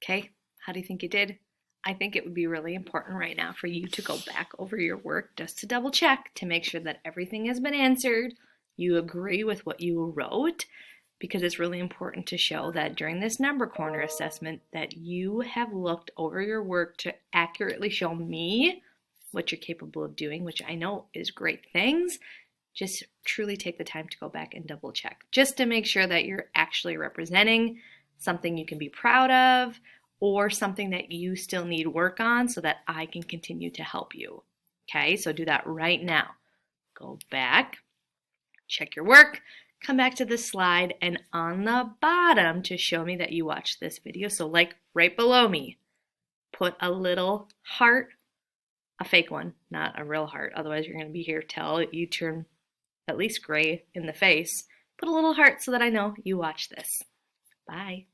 Okay, how do you think you did? I think it would be really important right now for you to go back over your work just to double check to make sure that everything has been answered. You agree with what you wrote, because it's really important to show that during this number corner assessment that you have looked over your work to accurately show me what you're capable of doing, which I know is great things. Just truly take the time to go back and double check just to make sure that you're actually representing something you can be proud of or something that you still need work on so that I can continue to help you. Okay, so do that right now. Go back, check your work, come back to this slide, and on the bottom to show me that you watched this video, so like right below me, put a little heart, a fake one, not a real heart, otherwise you're going to be here till you turn at least gray in the face. Put a little heart so that I know you watched this. Bye.